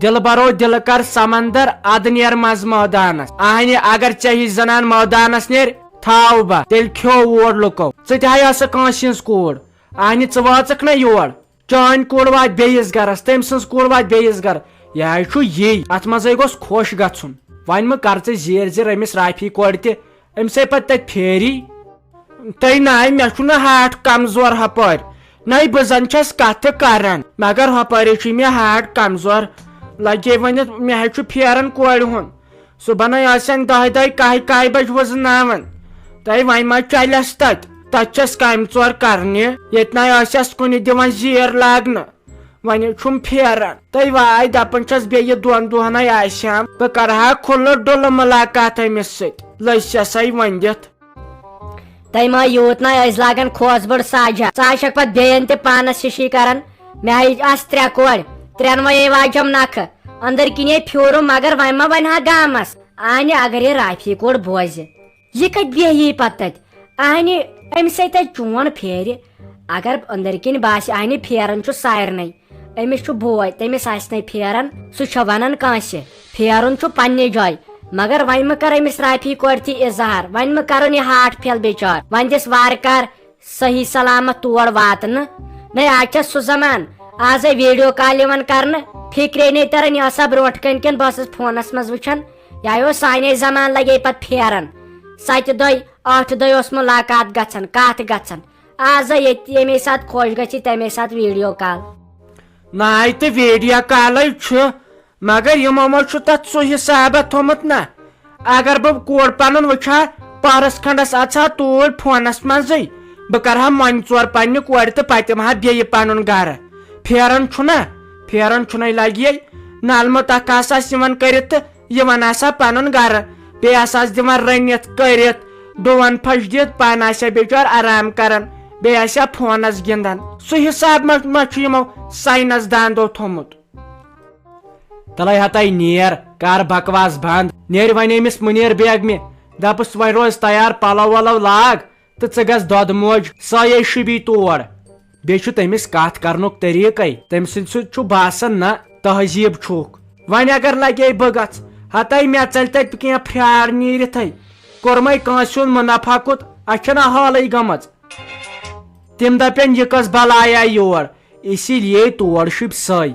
دل برو دل کر سمندر اد نیر مز مٲدانس آہنہِ اگر ژےٚ ہِش زنان مٲدانس نیر تھاو بہ تیٚلہِ کھیو اور لُکو ژٕ تہِ ہاے ٲسہٕ کٲنٛسہِ ہٕنٛز کوٗر آہنہِ ژٕ واژکھ نا یور چٲنۍ کوٗر واتہِ بیٚیِس گرس تٔمۍ سٕنٛز کوٗر واتہِ بیٚیِس گرس یہِ حظ چھُ یی اتھ منٛزے گوٚژھ خۄش گژھُن وۄنۍ مہ کر ژٕ زیٖر زیٖر أمِس رافی کورِ تہِ أمسے پتہٕ تتہِ پھیری تُہۍ ناے مےٚ چھُنہٕ ہاٹ کمزور ہپٲرۍ ناے بہٕ زن چھس کتھٕ کران مگر ہپٲری چھُ مےٚ ہاٹ کمزور لگے ؤنِتھ مےٚ حظ چھُ پھیران کورِ ہُنٛد صبحنٕے ٲسن دہہِ کاہہِ بجہِ وٕزناوان تۄہہِ وۄنۍ ما چلٮ۪س تتہِ چھس کامہِ ژور کرنہِ ییٚتہِ نَے ٲسٮ۪س کُنہِ دِوان زیٖر لاگنہٕ وۄنۍ چھُم پھیران تُہۍ واے دپان چھس بیٚیہِ دۄن دۄہنٕے آسیم بہٕ کرہا کھُلہٕ ڈُلہٕ مُلاقات أمِس سۭتۍ لٔسۍ ؤنِتھ تۄہہِ ما یوٗت نہ ٲسۍ لاگان کھوژ بٔڑ ساجا ژٕ آسکھ پتہٕ بیٚین تہِ پانس ہِشی کران مےٚ ہاے آسہٕ 3 کورِ 3 واجم نکھٕ أنٛدٕر کِنے پھیوٗرُم مگر وۄنۍ ما ونہٕ ہا گامس آنہِ اگر یہِ رافی کوڑ بوزِ یہِ کتہِ بیٚہہِ پتہٕ تتہِ آنہِ أمِس سۭتۍ تتہِ چون پھیرِ اگر أنٛدٕر کِنۍ باسہِ آنہِ پھیران چھُ سارنٕے أمِس چھُ بوے تٔمِس آسہِ نہٕ پھیران سُہ چھُ ونان کٲنٛسہِ پھیرُن چھُ پننہِ جایہِ مگر وۄنۍ مہ کر أمِس رافی کورِ تہِ اظہار وۄنۍ مہ کرُن یہِ ہاٹ پھیل بِچار وۄنۍ دِس وارٕ کار صحیح سلامت تور واتنہٕ نَے آز چھِ سُہ زمان آزے ویڈیو کال یِوان کرنہٕ فِکرے نَے تران یہِ ٲسا برونٛٹھ کَنۍ کِنہٕ بہٕ ٲسٕس فونس منٛز وٕچھان یہِ اوس سانے زمان لگے پتہٕ پھیران 7 دۄہ 8 دۄہ اوس مُلاقات گژھان کتھ گژھان آزے ییٚتہِ ییٚمے ساتہٕ خۄش گژھِ تمے ساتہٕ ویڈیو کال ناے تہٕ ویڈیو کالے چھُ مگر یِمو منٛز چھُ تتھ سُہ حسابہ تھوٚمُت نا اگر بہٕ کوٗر پنُن وٕچھ ہا پہرس کھنڈس اژٕ ہا توٗرۍ فونس منٛزٕے بہٕ کرٕ ہا مۄنہِ ژور پننہِ کورِ تہٕ پتہٕ یِمہٕ ہا بیٚیہِ پنُن گرٕ پھیران چھُنا پھیران چھُنَے لگہِ نلمہٕ تک آسہٕ یِوان کٔرِتھ تہٕ یِوان آسہٕ ہا پنُن گرٕ بیٚیہِ آسہٕ دِوان رٔنِتھ کٔرِتھ ڈوٗن پھش دِتھ پانہٕ آسہِ ہا بِچور آرام کران بیٚیہِ آسہِ ہا فونس گِنٛدان سُہ حساب ما چھُ یِمو ساینس داندو تھوٚمُت تلے ہتاے نیر کر بکواس بند نیر وۄنۍ أمِس مُنیر بیگمہِ دپُس وۄنۍ روز تیار پلو ولو لاگ تہٕ ژٕ گژھ دۄدٕ موج سایے شُبی تور بیٚیہِ چھُ تٔمِس کتھ کرنُک طریٖقے تٔمۍ سٕنٛدِ سۭتۍ چھُ باسان نہ تہذیٖب چھُکھ وۄنۍ اگر لگے بہٕ گژھ ہتاے مےٚ ژلہِ تتہِ کینٛہہ پھرٛار نیٖرِتھٕے کوٚرمے کٲنٛسہِ ہُنٛد مُنافع کُت اتھ چھنہ حالٕے گٔمٕژ تِم دپن یہِ کۄس بلاے آیہِ یور اسی لیے تور شُبہِ سٲے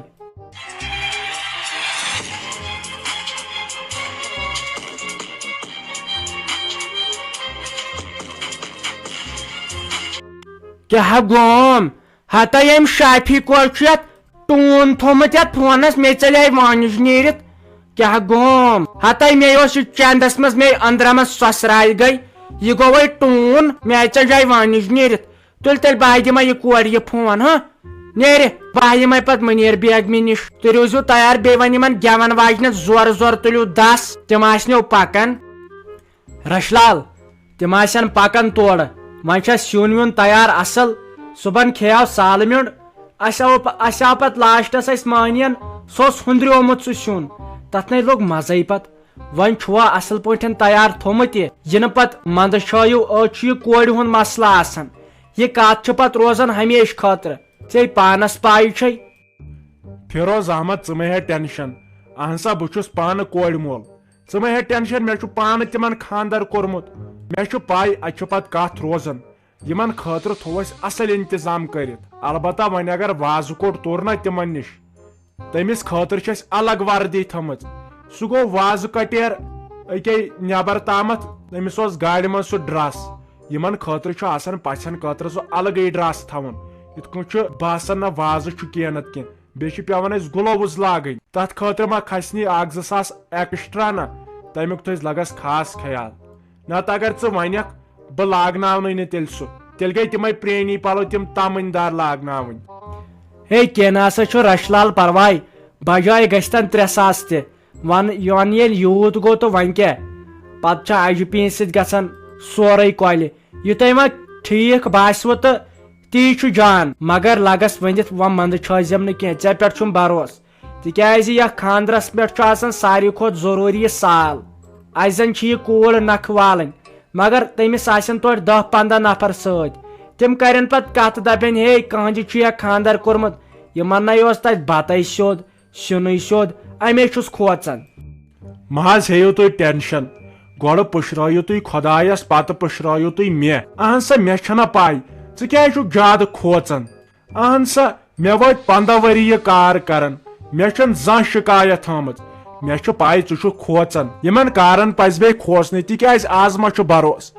کیٛاہ گوم ہتا ییٚمۍ شافی کورِ چھُ یتھ ٹوٗن تھوٚمُت یتھ فونس مےٚ ژَلے وانِج نیٖرِتھ کیٛاہ گوم ہتا مےٚ اوس یہِ چندس منٛز مےٚ أنٛدرمس سۄسراے گٔے یہِ گوٚو وۄنۍ ٹوٗن مےٚ ژَجاے وانِج نیٖرِتھ تیٚلہِ بہٕ دِمے یہِ کورِ یہِ فون ہا نیرِ بہٕ یِمے پتہٕ مُنیر بیگمہِ نِش تُہۍ روٗزِو تیار بیٚیہِ وۄنۍ یِمن گٮ۪ون واجنہِ زورٕ زورٕ تُلِو 10 تِم آسنو پکان رش لال تِم آسن پکان تورٕ وۄنۍ چھا سیُن ویُن تیار اصل صبحن کھیاو سالہٕ میوٚنڈ اسہِ آو پتہٕ لاسٹس اسہِ مٲنین سُہ اوس ہُنٛدریومُت سُہ سیُن تتھ نے لوٚگ مزے پتہٕ وۄنۍ چھُوا اصل پٲٹھۍ تیار تھوٚمُت یہِ یِنہٕ پتہٕ منٛدٕ چھٲیِو أتۍ چھُ یہِ کورِ ہُنٛد مسلہٕ آسان یہِ کتھ چھِ پتہٕ روزان ہمیشہِ خٲطرٕ ژےٚ پانس پاے چھے فیروز احمد ژٕ مہ ہے ٹینشن اہن سا بہٕ چھُس پانہٕ کورِ مول ژٕ مہ ہے ٹینشن مےٚ چھُ پانہٕ تِمن خاندر کوٚرمُت مےٚ چھُ پاے اتہِ چھُ پتہٕ کتھ روزان یِمن خٲطرٕ تھوٚو اسہِ اصل انتظام کٔرِتھ البتہ وۄنۍ اگر وازٕ کوٚٹ توٚر نہ تِمن نِش تٔمِس خٲطرٕ چھِ اسہِ الگ وردی تھٲمٕژ سُہ گوٚو وازٕ کٹیر أکے نٮ۪بر تامتھ تٔمِس اوس گاڑِ منٛز سُہ ڈرس یِمن خٲطرٕ چھُ آسان پژھٮ۪ن خٲطرٕ سُہ الگٕے ڈرس تھاوُن یِتھ کٔنۍ چھُ باسان نہ وازٕ چھُ کینٛہہ نتہٕ کینٛہہ بیٚیہِ چھِ پیٚوان اسہِ گُلووٕز لاگٕنۍ تتھ خٲطرٕ ما کھسنی 1-2 ساس ایکسٹرا نہ تمیُک تھٲیزِ لگس خاص خیال نتہٕ اگر ژٕ ونکھ بہٕ لاگناونٕے نہٕ تیٚلہِ سُہ تیٚلہِ گٔے تِمے پرٛٲنی پلو تِم تمٕنۍ دار لاگناوٕنۍ ہے کینٛہہ نسا چھُ رش لال پرواے بجاے گژھتن 3 ساس تہِ ون ییٚلہِ یوٗت گوٚو تہٕ وۄنۍ کیٛاہ پتہٕ چھُ اجہِ پیٖنٛتہِ سۭتۍ گژھان سورُے کۄلہِ یہِ تۄہہِ وۄنۍ ٹھیٖک باسوٕ تہٕ تی چھُ جان مگر لگس ؤنِتھ وۄنۍ منٛدٕ چھٲزیم نہٕ کینٛہہ ژےٚ پٮ۪ٹھ چھُم بروسہٕ تِکیٛازِ یتھ خانٛدرس پٮ۪ٹھ چھُ آسان ساروی کھۄتہٕ ضروٗری یہِ سال اسہِ زن چھِ یہِ کوٗر نکھٕ والٕنۍ مگر تٔمِس آسن توتہِ 10-15 نفر سۭتۍ تِم کرن پتہٕ کتھ دپن ہے کہندِ چھُ یا خانٛدر کوٚرمُت یِمن نَے اوس تتہِ بتے سیوٚد سیُنٕے سیوٚد امے چھُس کھوژان محض ہیٚیِو تُہۍ ٹینشن گۄڈٕ پُشرٲیِو تُہۍ خۄدایس پتہٕ پُشرٲیِو تُہۍ مےٚ اہن سا مےٚ چھنہ پاے ژٕ کیازِ چھُکھ زیادٕ کھوژان اہن سا مےٚ وٲتۍ 15 ؤری یہِ کار کران مےٚ چھنہٕ زانٛہہ شکایت تھٲمٕژ مےٚ چھُ پاے ژٕ چھُکھ کھوژان یِمن کارن پزِ بیٚیہِ کھوژنٕے تِکیازِ آز ما چھُ بروس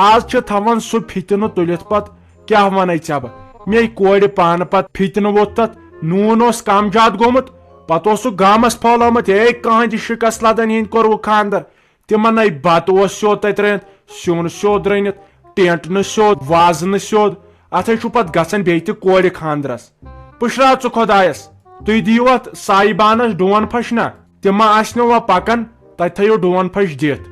آز چھِ تھاوان سُہ فِتنہٕ تُلِتھ پتہٕ کیاہ ونے ژےٚ بہٕ مے کورِ پانہٕ پتہٕ فِتنہٕ ووٚتھ تتھ نوٗن اوس کم زیادٕ گوٚمُت پتہٕ اوسُکھ گامس پھٲلومُت ہے کٕہٕنۍ شِکس لدن ہِنٛدۍ کوٚرُکھ خانٛدر تِمن نَے بتہٕ اوس سیوٚد تتہِ رٔنِتھ سیُن سیوٚد رٔنِتھ ٹینٹ نہٕ سیوٚد وازٕ نہٕ سیوٚد اتھے چھُ پتہٕ گژھان بیٚیہِ تہِ کورِ خانٛدرس پُشراو ژٕ خۄدایس تُہۍ دِیِو اتھ سایہِ بانس ڈوٗن پھش نا تِم ما آسنو وۄنۍ پکان تتہِ تھٲیِو ڈوٗن پھش دِتھ